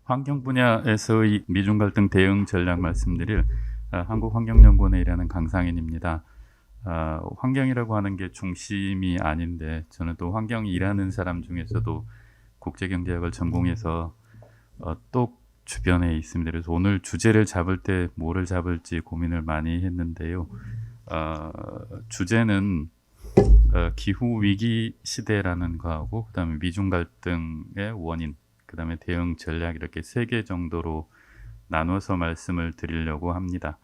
환경 분야에서의 미중 갈등 대응 전략 말씀드릴 한국환경연구원에 일하는 강상인입니다. 환경이라고 하는 게 중심이 아닌데 저는 또 환경이 일하는 사람 중에서도 국제경제학을 전공해서 또 주변에 있습니다. 그래서 오늘 주제를 잡을 때 뭐를 잡을지 고민을 많이 했는데요. 주제는 기후 위기 시대라는 거하고 그다음에 미중 갈등의 원인, 그다음에 대응 전략, 이렇게 세 개 정도로 나눠서 말씀을 드리려고 합니다.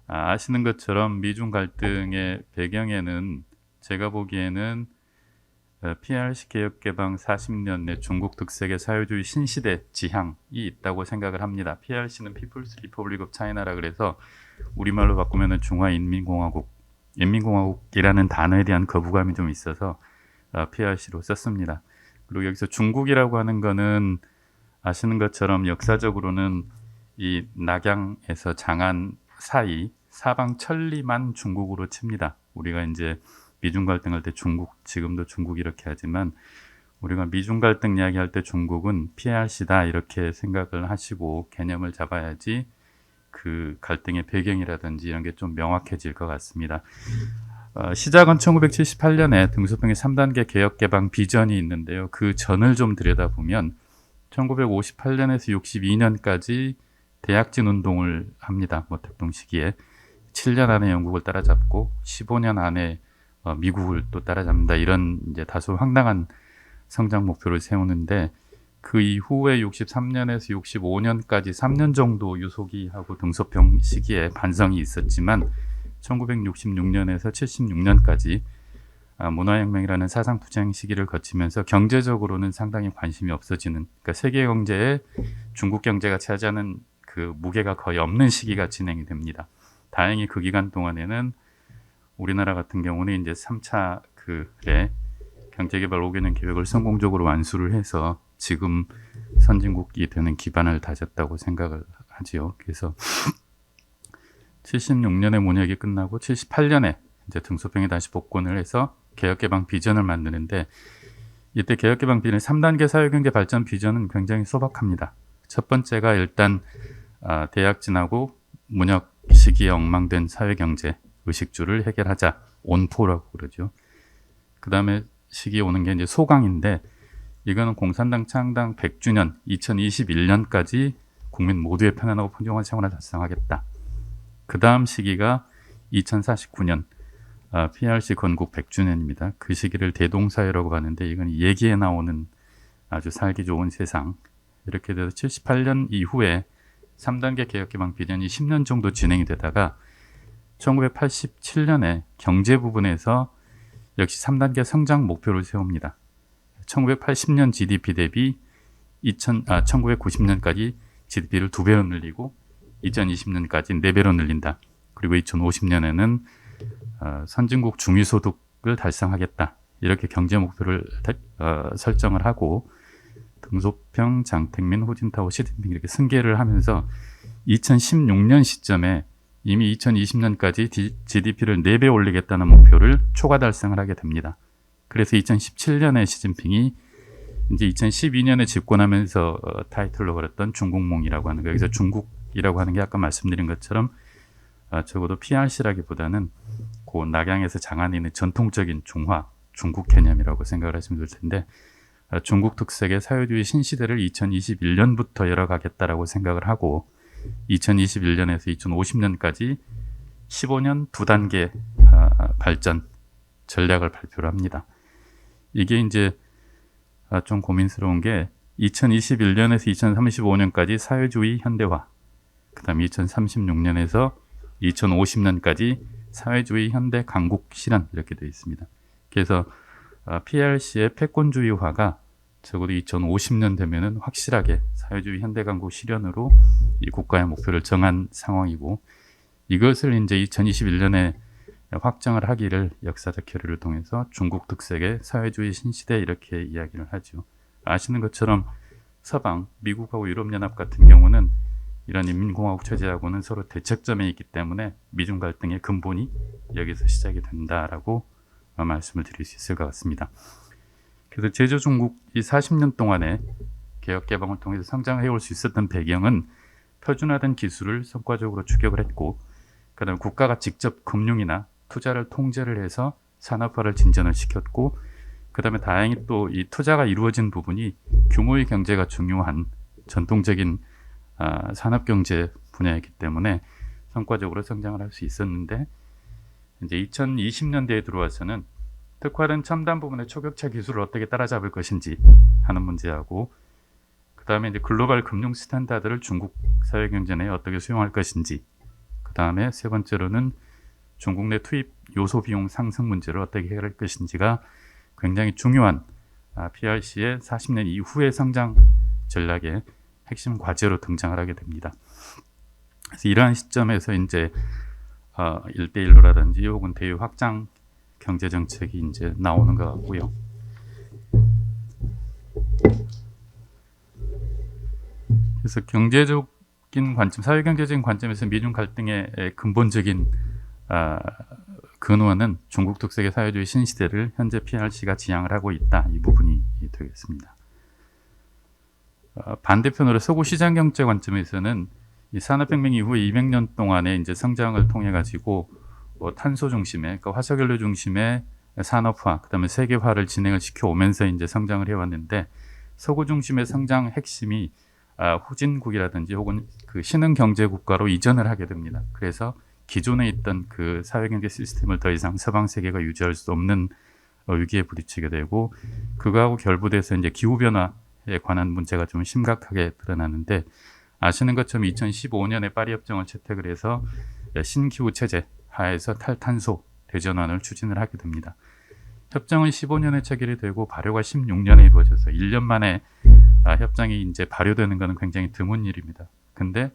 아시는 것처럼 미중 갈등의 배경에는 제가 보기에는 PRC 개혁개방 40년 내 중국 특색의 사회주의 신시대 지향이 있다고 생각을 합니다. PRC는 People's Republic of China라 그래서 우리말로 바꾸면 인민공화국이라는 단어에 대한 거부감이 좀 있어서 PRC로 썼습니다. 그리고 여기서 중국이라고 하는 거는 아시는 것처럼 역사적으로는 이 낙양에서 장안 사이 사방 천리만 중국으로 칩니다. 우리가 이제 미중 갈등할 때 중국, 지금도 중국 이렇게 하지만 우리가 미중 갈등 이야기할 때 중국은 PRC다 이렇게 생각을 하시고 개념을 잡아야지 그 갈등의 배경이라든지 이런 게 좀 명확해질 것 같습니다. 시작은 1978년에 등소평의 3단계 개혁개방 비전이 있는데요. 그 전을 좀 들여다보면 1958년에서 62년까지 대약진 운동을 합니다. 모택동 시기에 7년 안에 영국을 따라잡고 15년 안에 미국을 또 따라잡는다, 이런 이제 다소 황당한 성장 목표를 세우는데 그 이후에 63년에서 65년까지 3년 정도 유속이 하고 등소평 시기에 반성이 있었지만 1966년에서 76년까지 문화혁명이라는 사상투쟁 시기를 거치면서 경제적으로는 상당히 관심이 없어지는, 그러니까 세계 경제에 중국 경제가 차지하는 그 무게가 거의 없는 시기가 진행이 됩니다. 다행히 그 기간 동안에는 우리나라 같은 경우는 이제 3차 경제개발 5개년 계획을 성공적으로 완수를 해서 지금 선진국이 되는 기반을 다졌다고 생각을 하지요. 그래서 76년에 문혁이 끝나고 78년에 이제 등소평이 다시 복권을 해서 개혁개방 비전을 만드는데, 이때 개혁개방 비전의 3단계 사회경제 발전 비전은 굉장히 소박합니다. 첫 번째가 일단 대약진하고 문혁 시기에 엉망된 사회경제 의식주를 해결하자, 온포라고 그러죠. 그 다음에 시기에 오는 게 이제 소강인데, 이거는 공산당 창당 100주년 2021년까지 국민 모두의 편안하고 풍요한 생활을 달성하겠다. 그 다음 시기가 2049년 PRC 건국 100주년입니다. 그 시기를 대동사회라고 하는데 이건 얘기에 나오는 아주 살기 좋은 세상. 이렇게 돼서 78년 이후에 3단계 개혁개방 비전이 10년 정도 진행이 되다가 1987년에 경제 부분에서 역시 3단계 성장 목표를 세웁니다. 1980년 GDP 대비 1990년까지 GDP를 2배로 늘리고 2020년까지 4배로 늘린다. 그리고 2050년에는 선진국 중위소득을 달성하겠다. 이렇게 경제 목표를 설정을 하고 등소평, 장택민, 호진타오, 시진핑 이렇게 승계를 하면서 2016년 시점에 이미 2020년까지 GDP를 4배 올리겠다는 목표를 초과 달성을 하게 됩니다. 그래서 2017년에 시진핑이 이제 2012년에 집권하면서 타이틀로 걸었던 중국몽이라고 하는 거, 여기서 중국이라고 하는 게 아까 말씀드린 것처럼 적어도 PRC라기보다는 그 낙양에서 장안에 있는 전통적인 중국 개념이라고 생각을 하시면 될 텐데, 중국 특색의 사회주의 신시대를 2021년부터 열어가겠다라고 생각을 하고 2021년에서 2050년까지 15년 2단계 발전 전략을 발표를 합니다. 이게 이제 좀 고민스러운 게 2021년에서 2035년까지 사회주의 현대화, 그 다음에 2036년에서 2050년까지 사회주의 현대 강국 실현, 이렇게 되어 있습니다. 그래서 PRC의 패권주의화가 적어도 2050년 되면은 확실하게 사회주의 현대 강국 실현으로 이 국가의 목표를 정한 상황이고, 이것을 이제 2021년에 확정을 하기를 역사적 교류를 통해서 중국 특색의 사회주의 신시대 이렇게 이야기를 하죠. 아시는 것처럼 서방, 미국하고 유럽연합 같은 경우는 이런 인민공화국 체제하고는 서로 대척점에 있기 때문에 미중 갈등의 근본이 여기서 시작이 된다라고 말씀을 드릴 수 있을 것 같습니다. 그래서 제조 중국이 40년 동안에 개혁 개방을 통해서 성장해 올 수 있었던 배경은 표준화된 기술을 성과적으로 추격을 했고, 그다음에 국가가 직접 금융이나 투자를 통제를 해서 산업화를 진전을 시켰고, 그다음에 다행히 또 이 투자가 이루어진 부분이 규모의 경제가 중요한 전통적인 산업 경제 분야이기 때문에 성과적으로 성장을 할 수 있었는데, 이제 2020년대에 들어와서는 특화된 첨단 부분의 초격차 기술을 어떻게 따라잡을 것인지 하는 문제하고, 그 다음에 이제 글로벌 금융 스탠다드를 중국 사회 경제 내에 어떻게 수용할 것인지, 그 다음에 세 번째로는 중국 내 투입 요소 비용 상승 문제를 어떻게 해결할 것인지가 굉장히 중요한 PRC의 40년 이후의 성장 전략의 핵심 과제로 등장을 하게 됩니다. 그래서 이러한 시점에서 이제 1대1로라든지 혹은 대유 확장 경제 정책이 이제 나오는 것 같고요. 그래서 경제적인 관점, 사회경제적인 관점에서 미중 갈등의 근본적인 근원은 중국 특색의 사회주의 신시대를 현재 PRC가 지향을 하고 있다. 이 부분이 되겠습니다. 반대편으로 서구 시장 경제 관점에서는 이 산업혁명 이후에 200년 동안의 이제 성장을 통해 가지고 탄소 중심의, 그러니까 화석연료 중심의 산업화, 그다음에 세계화를 진행을 시켜 오면서 이제 성장을 해왔는데, 서구 중심의 성장 핵심이 후진국이라든지 혹은 그 신흥 경제 국가로 이전을 하게 됩니다. 그래서 기존에 있던 그 사회경제 시스템을 더 이상 서방 세계가 유지할 수 없는 위기에 부딪히게 되고, 그거하고 결부돼서 이제 기후 변화에 관한 문제가 좀 심각하게 드러나는데, 아시는 것처럼 2015년에 파리 협정을 채택을 해서 신기후 체제 하에서 탈탄소 대전환을 추진을 하게 됩니다. 협정은 15년에 체결이 되고 발효가 16년에 이루어져서 1년 만에 협정이 이제 발효되는 것은 굉장히 드문 일입니다. 근데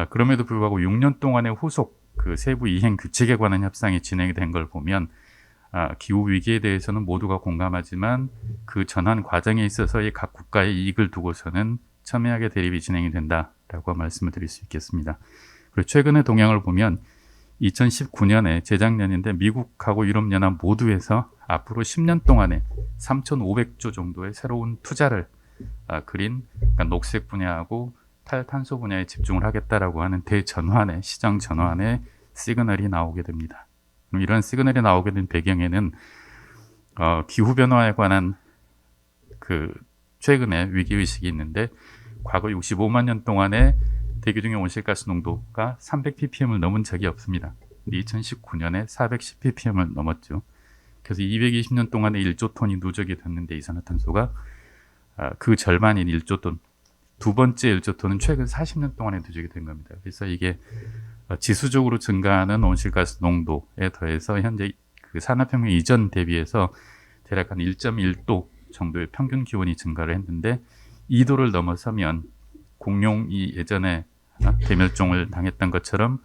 그럼에도 불구하고 6년 동안의 후속 그 세부 이행 규칙에 관한 협상이 진행이 된 걸 보면 기후 위기에 대해서는 모두가 공감하지만 그 전환 과정에 있어서의 각 국가의 이익을 두고서는 첨예하게 대립이 진행이 된다라고 말씀을 드릴 수 있겠습니다. 그리고 최근의 동향을 보면 2019년에 재작년인데 미국하고 유럽연합 모두에서 앞으로 10년 동안에 3,500조 정도의 새로운 투자를 그린, 그러니까 녹색 분야하고 탈탄소 분야에 집중을 하겠다라고 하는 대전환의 시장 전환의 시그널이 나오게 됩니다. 그럼 이런 시그널이 나오게 된 배경에는 기후 변화에 관한 그 최근의 위기 의식이 있는데, 과거 65만 년 동안에 대기 중의 온실가스 농도가 300ppm을 넘은 적이 없습니다. 2019년에 410ppm을 넘었죠. 그래서 220년 동안에 1조 톤이 누적이 됐는데, 이산화탄소가 그 절반인 1조 톤, 두 번째 1조 톤은 최근 40년 동안에 누적이 된 겁니다. 그래서 이게 지수적으로 증가하는 온실가스 농도에 더해서 현재 그 산업혁명 이전 대비해서 대략 한 1.1도 정도의 평균 기온이 증가를 했는데, 2도를 넘어서면 공룡이 예전에 대멸종을 당했던 것처럼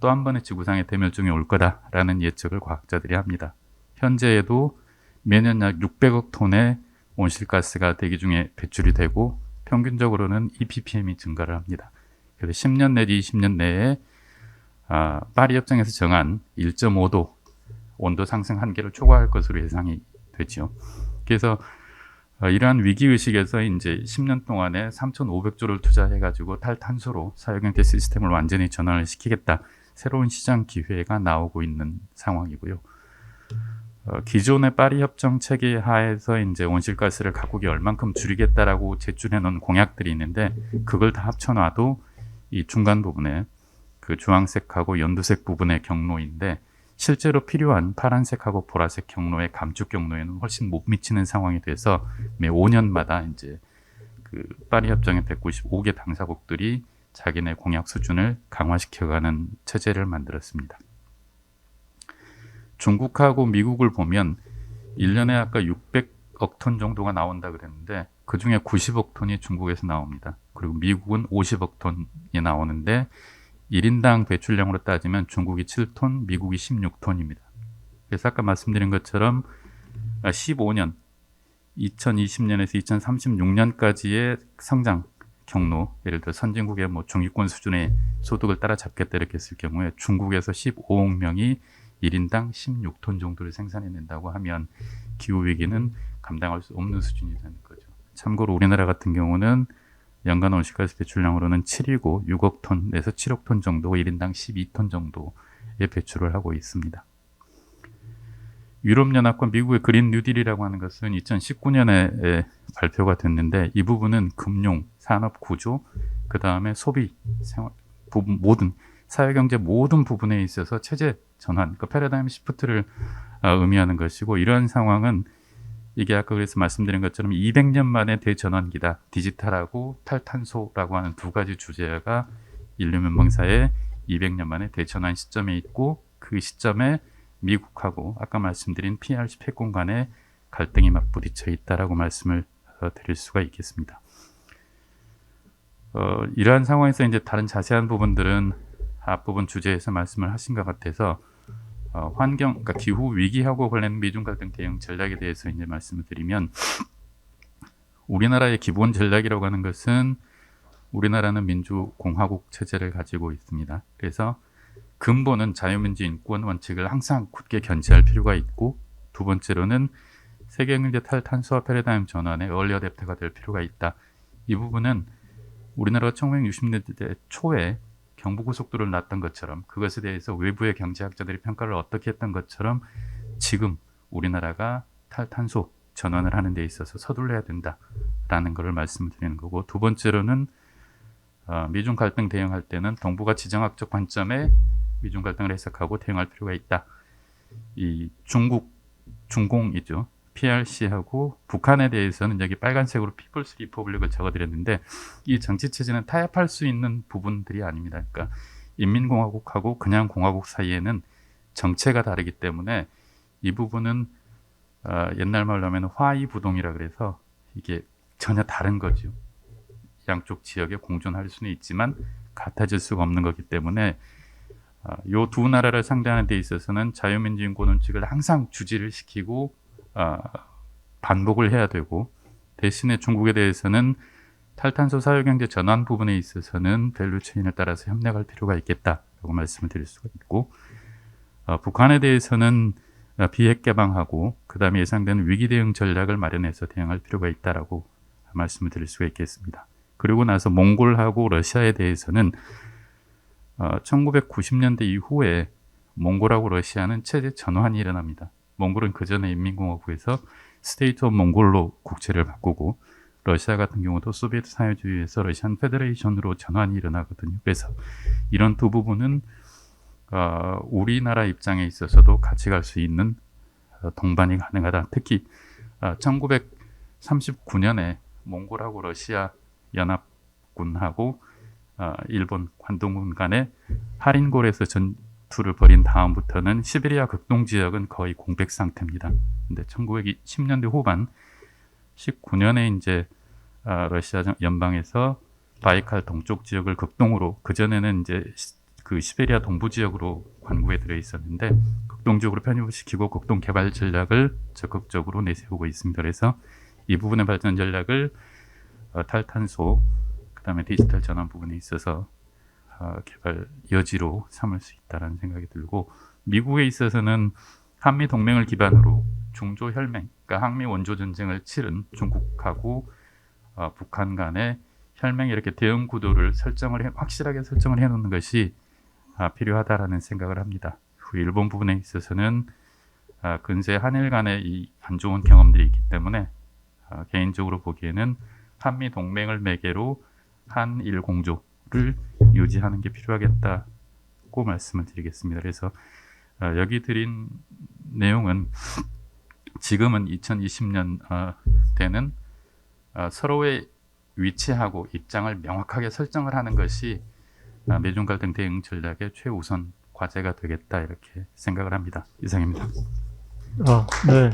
또 한 번의 지구상의 대멸종이 올 거다라는 예측을 과학자들이 합니다. 현재에도 매년 약 600억 톤의 온실가스가 대기 중에 배출이 되고 평균적으로는 2ppm이 증가를 합니다. 그래서 10년 내지 20년 내에 파리 협정에서 정한 1.5도 온도 상승 한계를 초과할 것으로 예상이 되죠. 그래서 이러한 위기의식에서 이제 10년 동안에 3,500조를 투자해가지고 탈탄소로 사회경제 시스템을 완전히 전환을 시키겠다. 새로운 시장 기회가 나오고 있는 상황이고요. 기존의 파리 협정 체계 하에서 이제 온실가스를 각국이 얼만큼 줄이겠다라고 제출해 놓은 공약들이 있는데, 그걸 다 합쳐놔도 이 중간 부분에 그 주황색하고 연두색 부분의 경로인데, 실제로 필요한 파란색하고 보라색 경로의 감축 경로에는 훨씬 못 미치는 상황이 돼서 매 5년마다 이제 그 파리 협정의 195개 당사국들이 자기네 공약 수준을 강화시켜가는 체제를 만들었습니다. 중국하고 미국을 보면 1년에 아까 600억 톤 정도가 나온다 그랬는데, 그 중에 90억 톤이 중국에서 나옵니다. 그리고 미국은 50억 톤이 나오는데, 1인당 배출량으로 따지면 중국이 7톤, 미국이 16톤입니다. 그래서 아까 말씀드린 것처럼 15년, 2020년에서 2036년까지의 성장 경로, 예를 들어 선진국의 뭐 중위권 수준의 소득을 따라잡겠다 이렇게 했을 경우에 중국에서 15억 명이 1인당 16톤 정도를 생산해낸다고 하면 기후위기는 감당할 수 없는 수준이 되는 거죠. 참고로 우리나라 같은 경우는 연간 온실가스 배출량으로는 7이고 6억 톤에서 7억 톤 정도, 1인당 12톤 정도의 배출을 하고 있습니다. 유럽연합과 미국의 그린 뉴딜이라고 하는 것은 2019년에 발표가 됐는데, 이 부분은 금융, 산업 구조, 그 다음에 소비, 생활, 모든 사회경제 모든 부분에 있어서 체제 전환, 그러니까 패러다임 시프트를 의미하는 것이고, 이러한 상황은 이게 아까 그래서 말씀드린 것처럼 200년 만에 대전환기다. 디지털하고 탈탄소라고 하는 두 가지 주제가 인류 멸망사의 200년 만에 대전환 시점에 있고, 그 시점에 미국하고 아까 말씀드린 PRC 패권 간의 갈등이 막 부딪혀 있다라고 말씀을 드릴 수가 있겠습니다. 이러한 상황에서 이제 다른 자세한 부분들은 앞부분 주제에서 말씀을 하신 것 같아서 환경, 그러니까 기후 위기하고 관련된 미중 갈등 대응 전략에 대해서 이제 말씀을 드리면, 우리나라의 기본 전략이라고 하는 것은 우리나라는 민주공화국 체제를 가지고 있습니다. 그래서 근본은 자유민주 인권 원칙을 항상 굳게 견지할 필요가 있고, 두 번째로는 세계경제 탈탄소화 패러다임 전환의 얼리 어댑터가 될 필요가 있다. 이 부분은 우리나라가 1960년대 초에 경부고속도로를 놨던 것처럼, 그것에 대해서 외부의 경제학자들이 평가를 어떻게 했던 것처럼 지금 우리나라가 탈탄소 전환을 하는 데 있어서 서둘러야 된다라는 것을 말씀을 드리는 거고, 두 번째로는 미중 갈등 대응할 때는 동북아 지정학적 관점에 미중 갈등을 해석하고 대응할 필요가 있다. 이 중공이죠. PRC하고 북한에 대해서는 여기 빨간색으로 피플스 리퍼블릭을 적어드렸는데, 이 정치체제는 타협할 수 있는 부분들이 아닙니다. 그러니까 인민공화국하고 그냥 공화국 사이에는 정체가 다르기 때문에 이 부분은 옛날 말로 하면 화이부동이라 그래서 이게 전혀 다른 거죠. 양쪽 지역에 공존할 수는 있지만 같아질 수가 없는 거기 때문에 요 두 나라를 상대하는 데 있어서는 자유민주인권 원칙을 항상 주지를 시키고 반복을 해야 되고, 대신에 중국에 대해서는 탈탄소 사회경제 전환 부분에 있어서는 밸류체인을 따라서 협력할 필요가 있겠다라고 말씀을 드릴 수가 있고, 북한에 대해서는 비핵 개방하고 그 다음에 예상되는 위기 대응 전략을 마련해서 대응할 필요가 있다라고 말씀을 드릴 수가 있겠습니다. 그리고 나서 몽골하고 러시아에 대해서는 1990년대 이후에 몽골하고 러시아는 체제 전환이 일어납니다. 몽골은 그 전에 인민공화국에서 스테이트 오브 몽골로 국채를 바꾸고, 러시아 같은 경우도 소비에트 사회주의에서 러시안 페더레이션으로 전환이 일어나거든요. 그래서 이런 두 부분은 우리나라 입장에 있어서도 같이 갈 수 있는 동반이 가능하다. 특히 1939년에 몽골하고 러시아 연합군하고 일본 관동군 간에 하린골에서 전투를 벌인 다음부터는 시베리아 극동 지역은 거의 공백 상태입니다. 근데 1910년대 후반 19년에 이제 러시아 연방에서 바이칼 동쪽 지역을 극동으로, 그전에는 이제 그 시베리아 동부 지역으로 관국에 들어 있었는데 극동 지역으로 편입시키고 극동 개발 전략을 적극적으로 내세우고 있습니다. 그래서 이 부분의 발전 전략을 탈탄소, 그 다음에 디지털 전환 부분에 있어서 개발 여지로 삼을 수 있다는 생각이 들고, 미국에 있어서는 한미 동맹을 기반으로 중조 혈맹, 그러니까 한미 원조 전쟁을 치른 중국하고 북한 간의 혈맹, 이렇게 대응 구도를 확실하게 설정을 해놓는 것이 필요하다라는 생각을 합니다. 일본 부분에 있어서는 근세 한일 간의 이 안 좋은 경험들이 있기 때문에 개인적으로 보기에는 한미 동맹을 매개로 한일 공조를 유지하는 게 필요하겠다고 말씀을 드리겠습니다. 그래서 여기 드린 내용은 지금은 2020년 때는 서로의 위치하고 입장을 명확하게 설정을 하는 것이 미중 갈등 대응 전략의 최우선 과제가 되겠다, 이렇게 생각을 합니다. 이상입니다. 네.